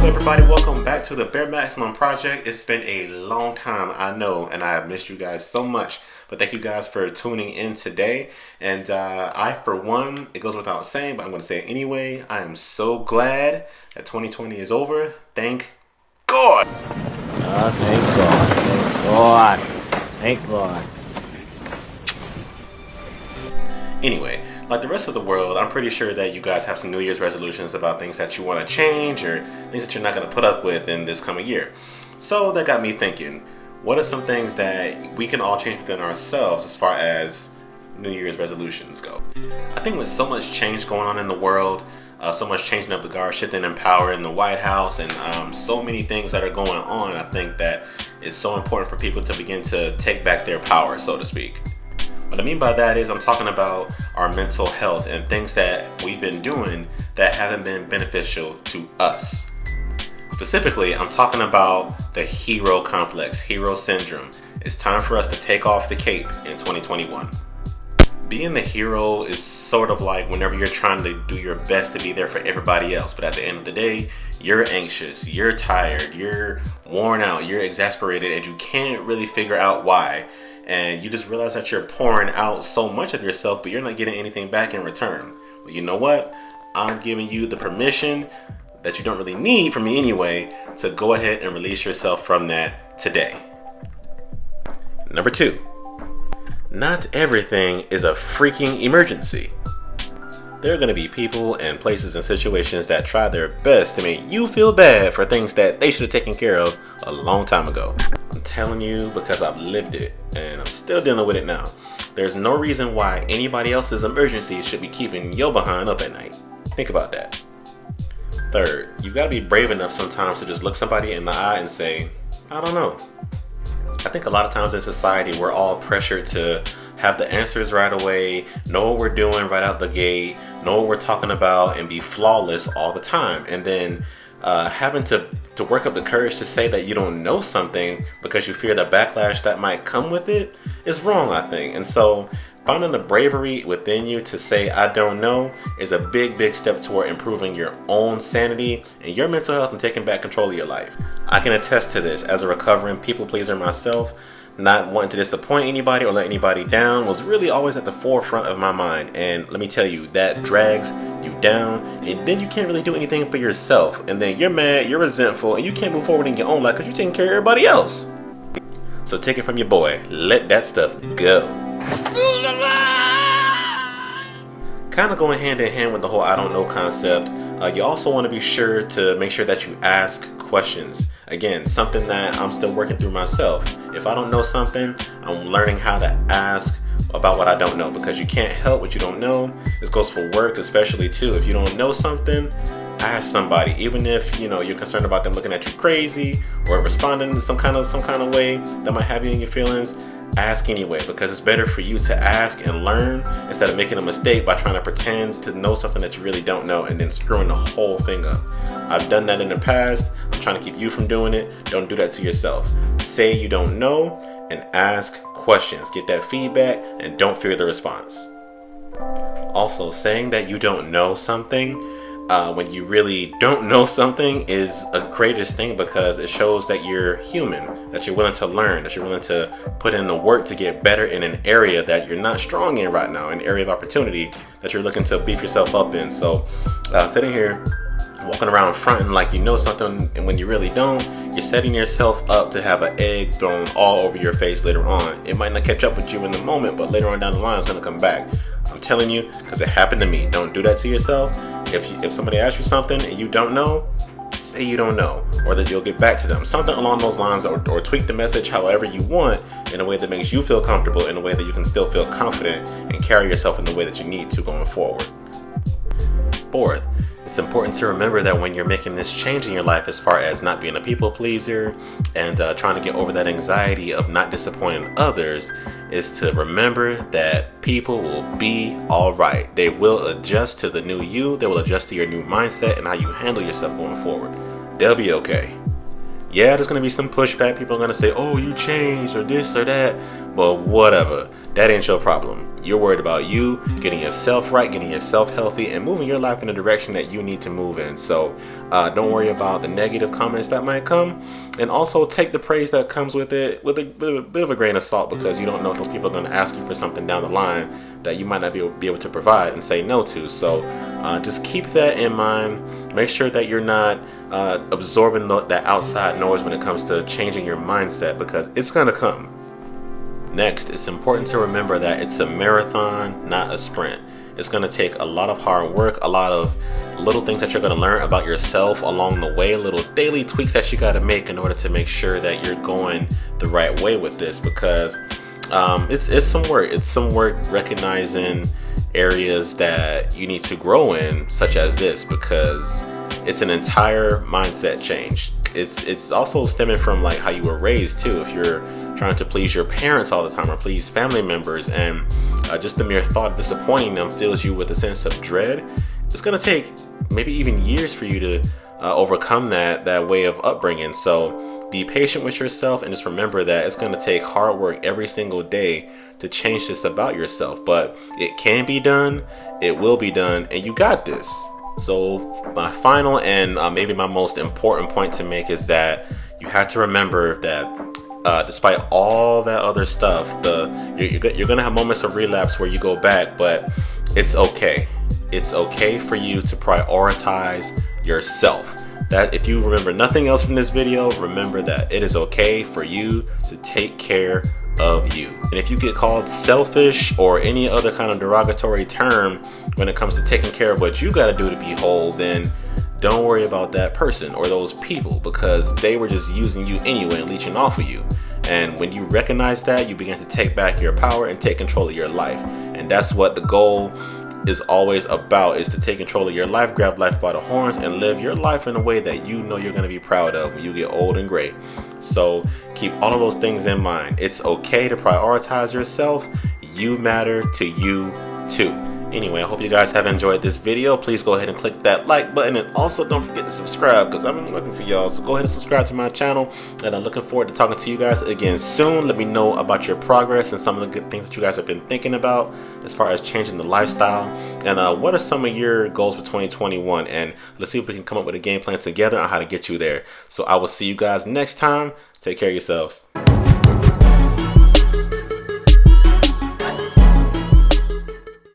up, everybody? Welcome back to the Bare Maximum Project. It's been a long time, I know, and I have missed you guys so much. But thank you guys for tuning in today. And I, for one, it goes without saying, but I'm going to say it anyway. I am so glad that 2020 is over. Thank God. Oh, thank God. Thank God. Anyway, like the rest of the world, I'm pretty sure that you guys have some New Year's resolutions about things that you want to change or things that you're not going to put up with in this coming year. So that got me thinking, what are some things that we can all change within ourselves as far as New Year's resolutions go? I think with so much change going on in the world, so much changing of the guard, shifting in power in the White House, and so many things that are going on, I think that it's so important for people to begin to take back their power, so to speak. What I mean by that is I'm talking about our mental health and things that we've been doing that haven't been beneficial to us. Specifically, I'm talking about the hero complex, hero syndrome. It's time for us to take off the cape in 2021. Being the hero is sort of like whenever you're trying to do your best to be there for everybody else, but at the end of the day, you're anxious, you're tired, you're worn out, you're exasperated, and you can't really figure out why. And you just realize that you're pouring out so much of yourself, but you're not getting anything back in return. Well, you know what? I'm giving you the permission that you don't really need from me anyway to go ahead and release yourself from that today. Number 2, not everything is a freaking emergency. There are going to be people and places and situations that try their best to make you feel bad for things that they should have taken care of a long time ago. I'm telling you because I've lived it and I'm still dealing with it now. There's no reason why anybody else's emergency should be keeping your behind up at night. Think about that. Third, you've got to be brave enough sometimes to just look somebody in the eye and say, I don't know. I think a lot of times in society, we're all pressured to have the answers right away, know what we're doing right out the gate, know what we're talking about, and be flawless all the time. And then having to work up the courage to say that you don't know something because you fear the backlash that might come with it is wrong, I think. And so finding the bravery within you to say, I don't know, is a big, big step toward improving your own sanity and your mental health and taking back control of your life. I can attest to this as a recovering people pleaser myself. Not wanting to disappoint anybody or let anybody down was really always at the forefront of my mind. And let me tell you, that drags you down, and then you can't really do anything for yourself. And then you're mad, you're resentful, and you can't move forward in your own life because you're taking care of everybody else. So take it from your boy. Let that stuff go. Kind of going hand in hand with the whole I don't know concept, you also want to be sure to make sure that you ask questions. Again, something that I'm still working through myself. If I don't know something, I'm learning how to ask about what I don't know, because you can't help what you don't know. This goes for work especially too. If you don't know something, ask somebody, even if you're concerned about them looking at you crazy or responding in some kind of way that might have you in your feelings. Ask anyway, because it's better for you to ask and learn instead of making a mistake by trying to pretend to know something that you really don't know and then screwing the whole thing up. I've done that in the past. I'm trying to keep you from doing it. Don't do that to yourself. Say you don't know and ask questions. Get that feedback and don't fear the response. Also, saying that you don't know something when you really don't know something is a greatest thing, because it shows that you're human, that you're willing to learn, that you're willing to put in the work to get better in an area that you're not strong in right now, an area of opportunity that you're looking to beef yourself up in. So sitting here walking around fronting like you know something and when you really don't, you're setting yourself up to have an egg thrown all over your face later on. It might not catch up with you in the moment, but later on down the line it's going to come back. I'm telling you, because it happened to me. Don't do that to yourself. If somebody asks you something and you don't know, say you don't know, or that you'll get back to them. Something along those lines, or tweak the message however you want in a way that makes you feel comfortable, in a way that you can still feel confident and carry yourself in the way that you need to going forward. Fourth, it's important to remember that when you're making this change in your life, as far as not being a people pleaser and trying to get over that anxiety of not disappointing others, is to remember that people will be all right. They will adjust to the new you. They will adjust to your new mindset and how you handle yourself going forward. They'll be okay. Yeah, there's going to be some pushback. People are going to say, oh, you changed or this or that. But whatever. that ain't your problem. You're worried about you getting yourself right, getting yourself healthy, and moving your life in the direction that you need to move in. So don't worry about the negative comments that might come, and also take the praise that comes with it with a bit of a grain of salt, because you don't know if those people are going to ask you for something down the line that you might not be able to provide and say no to. So just keep that in mind. Make sure that you're not absorbing that outside noise when it comes to changing your mindset, because it's going to come. Next, it's important to remember that it's a marathon, not a sprint. It's going to take a lot of hard work, a lot of little things that you're going to learn about yourself along the way, little daily tweaks that you got to make in order to make sure that you're going the right way with this, because it's some work. It's some work recognizing areas that you need to grow in, such as this, because it's an entire mindset change. It's also stemming from like how you were raised too. If you're trying to please your parents all the time or please family members, and just the mere thought of disappointing them fills you with a sense of dread, it's going to take maybe even years for you to overcome that way of upbringing. So be patient with yourself, and just remember that it's going to take hard work every single day to change this about yourself. But it can be done, it will be done, and you got this. So my final and maybe my most important point to make is that you have to remember that despite all that other stuff, you're gonna have moments of relapse where you go back, but it's okay. It's okay for you to prioritize yourself. That if you remember nothing else from this video, remember that it is okay for you to take care of you. And if you get called selfish or any other kind of derogatory term when it comes to taking care of what you got to do to be whole, then don't worry about that person or those people, because they were just using you anyway and leeching off of you. And when you recognize that, you begin to take back your power and take control of your life. And that's what the goal is always about, is to take control of your life, grab life by the horns, and live your life in a way that you know you're going to be proud of when you get old and gray. So keep all of those things in mind. It's okay to prioritize yourself. You matter to you too. Anyway, I hope you guys have enjoyed this video. Please go ahead and click that like button, and also don't forget to subscribe, because I've been looking for y'all. So go ahead and subscribe to my channel, and I'm looking forward to talking to you guys again soon. Let me know about your progress and some of the good things that you guys have been thinking about as far as changing the lifestyle, and what are some of your goals for 2021, and let's see if we can come up with a game plan together on how to get you there. So I will see you guys next time. Take care of yourselves.